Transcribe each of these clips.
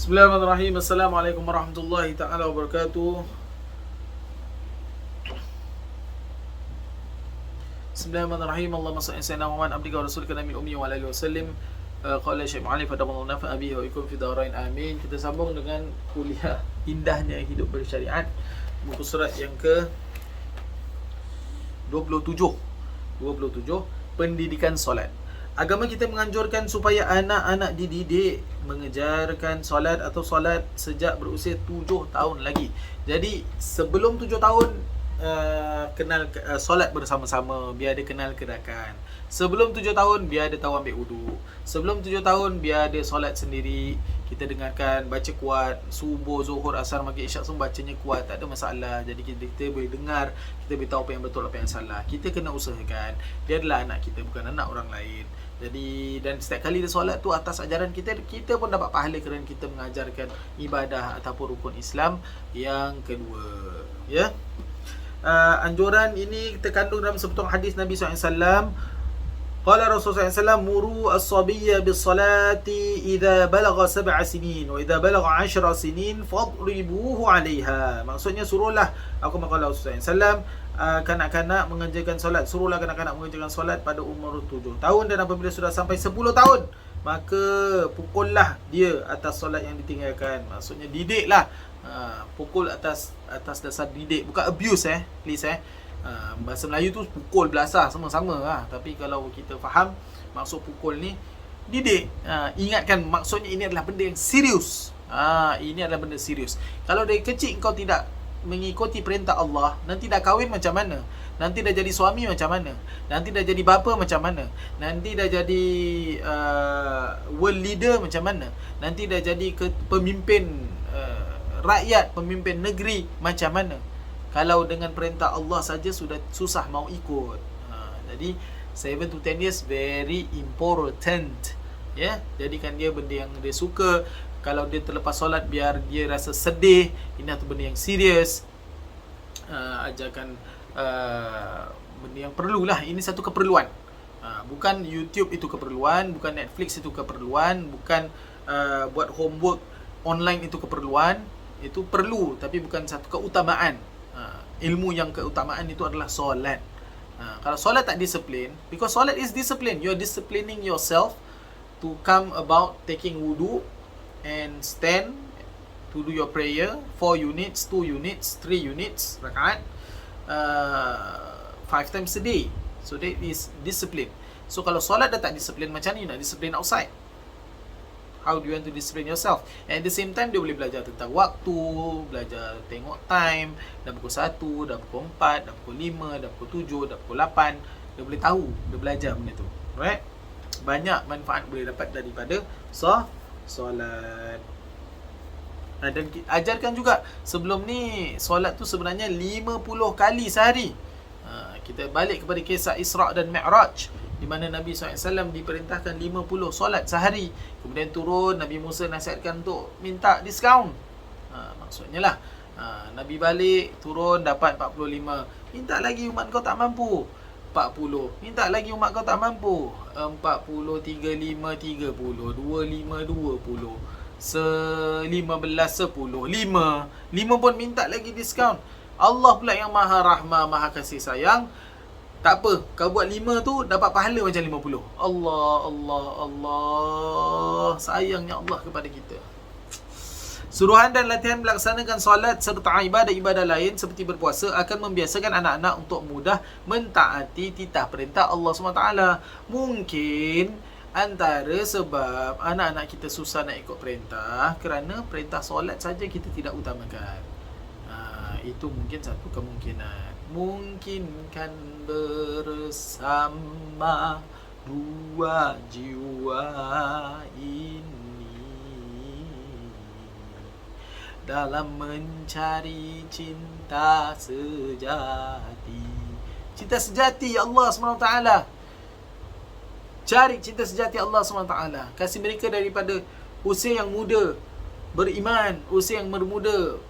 Bismillahirrahmanirrahim. Assalamualaikum warahmatullahi taala wabarakatuh. Bismillahirrahmanirrahim. Allahumma salli ala sayyidina Muhammad abdika wa rasulika nabiyil ummi wa ala alihi wasallim. Qala Syekh Mu'alif fadamallahu nafa'a bihi wa ikum fi darain amin. Kita sambung dengan kuliah indahnya hidup bersyariat, muka surat yang ke 27 pendidikan solat. Agama kita menganjurkan supaya anak-anak dididik mengejarkan solat atau solat sejak berusia 7 tahun lagi. Jadi sebelum 7 tahun kenal solat bersama-sama, biar dia kenal gerakan. Sebelum 7 tahun biar dia tahu ambil wudu. Sebelum 7 tahun biar dia solat sendiri. Kita dengarkan baca kuat, subuh, zuhur, asar, maghrib, isyak semua bacanya kuat, tak ada masalah. Jadi kita boleh dengar, kita boleh tahu apa yang betul, apa yang salah. Kita kena usahakan. Dia adalah anak kita, bukan anak orang lain. Jadi, dan setiap kali dia solat tu atas ajaran kita, kita pun dapat pahala kerana kita mengajarkan ibadah ataupun rukun Islam yang kedua. Ya. Anjuran ini terkandung dalam sebuah hadis Nabi SAW. Qala Rasulullah SAW, muru as-sabiyya bis-salati idza balagha 7 sinin wa idza balagha 10 sinin fadribuhu 'alayha. Maksudnya suruhlah, aku maqala Rasulullah SAW, kanak-kanak mengerjakan solat. Suruhlah kanak-kanak mengerjakan solat pada umur 7 tahun, dan apabila sudah sampai 10 tahun maka pukullah dia atas solat yang ditinggalkan. Maksudnya didiklah. Pukul atas dasar didik, bukan abuse please. Bahasa Melayu tu pukul belasah sama-sama tapi kalau kita faham maksud pukul ni didik, ingatkan, maksudnya ini adalah benda yang serius. Ini adalah benda serius. Kalau dari kecil kau tidak mengikuti perintah Allah, nanti dah kahwin macam mana? Nanti dah jadi suami macam mana? Nanti dah jadi bapa macam mana? Nanti dah jadi world leader macam mana? Nanti dah jadi pemimpin rakyat, pemimpin negeri macam mana? Kalau dengan perintah Allah saja sudah susah mau ikut. Jadi 7 to 10 years very important. Ya, jadikan dia benda yang dia suka. Kalau dia terlepas solat biar dia rasa sedih, ini adalah benda yang serius. Ajarkan benda yang perlulah. Ini satu keperluan. Bukan YouTube itu keperluan, bukan Netflix itu keperluan, bukan buat homework online itu keperluan. Itu perlu tapi bukan satu keutamaan. Ilmu yang keutamaan itu adalah solat. Kalau solat tak disiplin, because solat is discipline, you're disciplining yourself to come about taking wudu and stand to do your prayer 4 units, 2 units, 3 units rakaat 5 times a day. So that is discipline. So kalau solat dah tak disiplin, macam ni nak disiplin outside? How do you want to discipline yourself? And at the same time, dia boleh belajar tentang waktu, belajar tengok time, dah pukul 1, dah pukul 4, dah pukul 5, dah pukul 7, dah pukul 8. Dia boleh tahu, dia belajar benda tu. Right? Banyak manfaat boleh dapat daripada solat. Dan ajarkan juga, sebelum ni, solat tu sebenarnya 50 kali sehari. Kita balik kepada kisah Isra' dan Mi'raj, di mana Nabi SAW diperintahkan 50 solat sehari. Kemudian turun, Nabi Musa nasihatkan untuk minta diskaun. Maksudnya lah, Nabi balik, turun, dapat 45. Minta lagi, umat kau tak mampu. 40. Minta lagi, umat kau tak mampu. 40, 35, 30, 25, 20. 15, 10. 5 pun minta lagi diskaun. Allah pula yang maha rahmah, maha kasih sayang. Tak apa, kau buat 5 tu dapat pahala macam 50. Allah, sayangnya Allah kepada kita. Suruhan dan latihan melaksanakan solat serta ibadah-ibadah lain seperti berpuasa akan membiasakan anak-anak untuk mudah mentaati titah perintah Allah SWT. Mungkin antara sebab anak-anak kita susah nak ikut perintah kerana perintah solat saja kita tidak utamakan. Itu mungkin satu kemungkinan. Mungkinkan bersama dua jiwa ini dalam mencari cinta sejati. Cinta sejati Allah SWT. Cari cinta sejati Allah SWT. Kasih mereka daripada usia yang muda beriman, usia yang bermuda.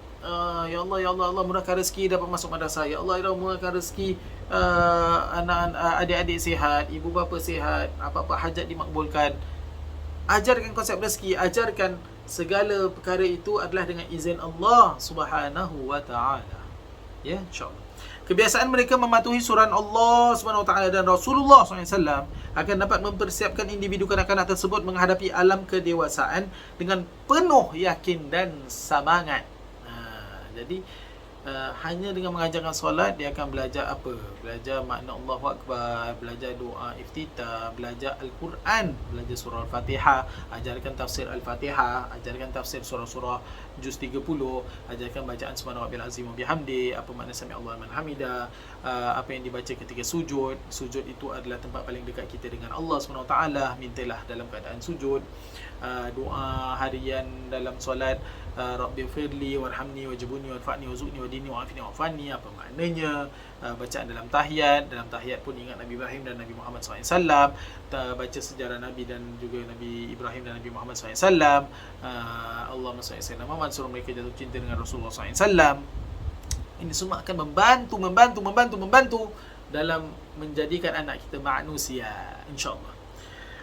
Ya Allah, murahkan rezeki dapat masuk madrasah. Ya Allah, murahkan rezeki anak-adik-adik sihat, ibu bapa sihat, apa-apa hajat dimakbulkan. ajarkan konsep rezeki, ajarkan segala perkara itu adalah dengan izin Allah Subhanahu wa taala. Ya, insya-Allah. Kebiasaan mereka mematuhi suran Allah Subhanahu wa taala dan Rasulullah SAW akan dapat mempersiapkan individu kanak-kanak tersebut menghadapi alam kedewasaan dengan penuh yakin dan semangat. Jadi hanya dengan mengajarkan solat dia akan belajar apa? Belajar makna Allahu Akbar, belajar doa iftitah, belajar Al-Quran, belajar surah Al-Fatihah, ajarkan tafsir Al-Fatihah, ajarkan tafsir surah-surah juz 30, ajarkan bacaan subhana rabbil azim wa bihamdi, apa makna sami Allahu liman hamida, apa yang dibaca ketika sujud. Sujud itu adalah tempat paling dekat kita dengan Allah Subhanahu wa taala, mintalah dalam keadaan sujud. Doa harian dalam solat, Rabbi firli warhamni wajibuni warfa'ni wazuqni wadini wa'afini wa'afani, apa maknanya. Bacaan dalam tahiyat pun ingat Nabi Ibrahim dan Nabi Muhammad SAW, baca sejarah Nabi dan juga Nabi Ibrahim dan Nabi Muhammad SAW. Allahumma salli ala Muhammad, suruh mereka jatuh cinta dengan Rasulullah SAW. Ini semua akan membantu dalam menjadikan anak kita manusia, insya-Allah.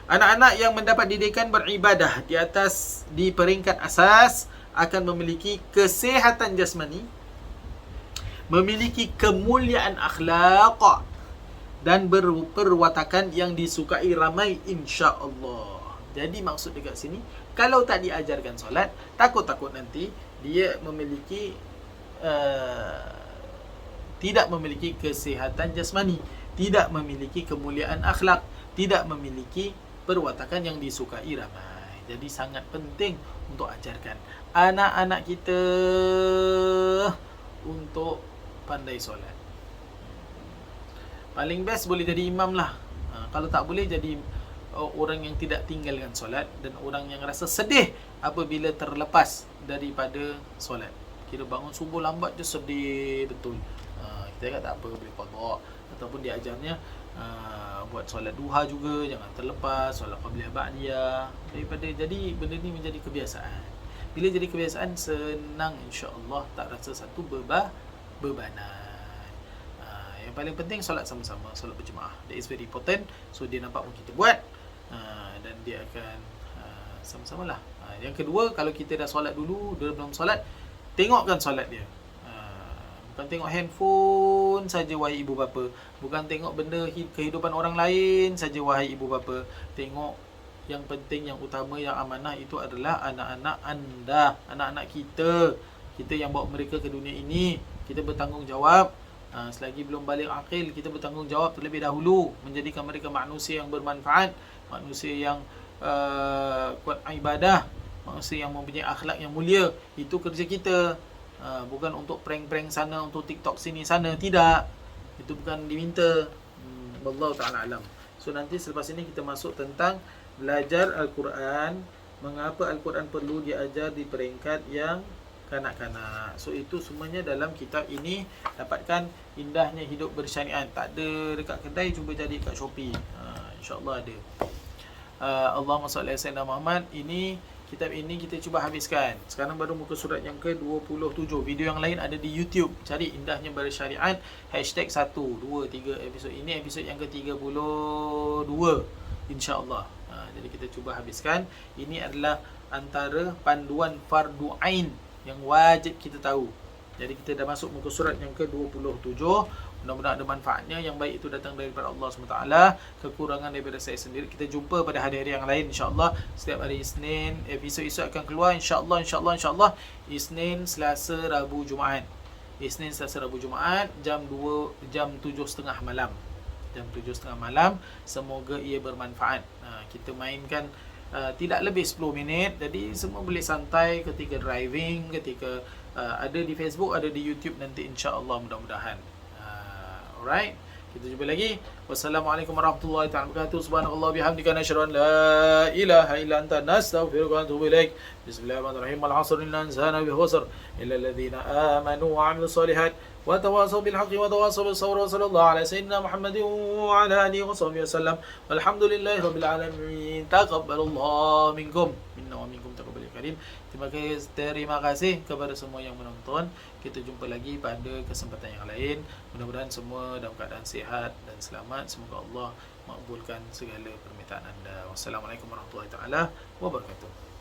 Anak-anak yang mendapat didikan beribadah di peringkat asas akan memiliki kesihatan jasmani, memiliki kemuliaan akhlak dan berperwatakan yang disukai ramai, insya-Allah. Jadi maksud dekat sini, kalau tak diajarkan solat, takut-takut nanti dia memiliki tidak memiliki kesihatan jasmani, tidak memiliki kemuliaan akhlak, tidak memiliki perwatakan yang disukai ramai. Jadi sangat penting untuk ajarkan anak-anak kita untuk pandai solat. Paling best boleh jadi imam lah. Kalau tak boleh, jadi orang yang tidak tinggalkan solat dan orang yang rasa sedih apabila terlepas daripada solat. Kira bangun subuh lambat je sedih betul. Kita kata tak apa, boleh qada. Ataupun diajarnya buat solat duha juga, jangan terlepas solat qabliyah ba'diyah, daripada jadi benda ni menjadi kebiasaan. Bila jadi kebiasaan, senang, insya-Allah, tak rasa satu bebanan. Yang paling penting solat sama-sama, solat berjemaah, that is very important. So dia nampak pun kita buat, dan dia akan sama-samalah. Yang kedua, kalau kita dah solat dulu, dia belum solat, tengokkan solat dia. Bukan tengok handphone saja, wahai ibu bapa. Bukan tengok benda kehidupan orang lain saja, wahai ibu bapa. Tengok yang penting, yang utama, yang amanah itu adalah anak-anak anda, anak-anak kita. Kita yang bawa mereka ke dunia ini, kita bertanggungjawab. Selagi belum balik akil, kita bertanggungjawab terlebih dahulu menjadikan mereka manusia yang bermanfaat, manusia yang kuat ibadah, manusia yang mempunyai akhlak yang mulia. Itu kerja kita. Bukan untuk prank-prank sana, untuk TikTok sini sana, tidak. Itu bukan diminta. Wallahu ta'ala alam. So nanti selepas ini kita masuk tentang belajar Al-Quran. Mengapa Al-Quran perlu diajar di peringkat yang kanak-kanak. So itu semuanya dalam kitab ini. Dapatkan indahnya hidup bersyariat. Tak ada dekat kedai, cuba cari kat Shopee. InsyaAllah ada. Allahumma salli ala sayyidina Muhammad. Kitab ini kita cuba habiskan. Sekarang baru muka surat yang ke-27. Video yang lain ada di YouTube. Cari indahnya bersyariat #1, 2, 3 episod. Ini episod yang ke-32, insya-Allah. Jadi kita cuba habiskan. Ini adalah antara panduan fardu ain yang wajib kita tahu. Jadi kita dah masuk muka surat yang ke-27. Mudah-mudahan ada manfaatnya. Yang baik itu datang daripada Allah SWT. Kekurangan daripada saya sendiri. Kita jumpa pada hari-hari yang lain, insya-Allah. Setiap hari Isnin episod-episod akan keluar, insya-Allah. Isnin, Selasa, Rabu, Jumaat. Isnin, Selasa, Rabu, Jumaat jam 7.30 malam. Jam 7.30 malam. Semoga ia bermanfaat. Kita mainkan tidak lebih 10 minit. Jadi semua boleh santai ketika driving, ketika ada di Facebook, ada di YouTube nanti, insya-Allah, mudah-mudahan. Alright, kita jumpa lagi. Wassalamualaikum warahmatullahi wabarakatuh. Subhanallah bihamdika, nasyhadu an la ilaha illa anta, nastaghfiruka wa natubu ilaik. Bismillahirrahmanirrahim. Al 'asr innal insana lafi khusr illa alladhina amanu wa 'amilus solihat wa tawasaw bil haqqi wa tawasaw bis sabr. Wa sallallahu ala sayyidina Muhammadin wa ala alihi wa sahbihi wasallam. Walhamdulillahi rabbil alamin. Taqabbalallahu minkum minna wa minkum taqabbal. Karim. Terima kasih kepada semua yang menonton. Kita jumpa lagi pada kesempatan yang lain. Mudah-mudahan semua dalam keadaan sihat dan selamat. Semoga Allah makbulkan segala permintaan anda. Wassalamualaikum warahmatullahi taala wabarakatuh.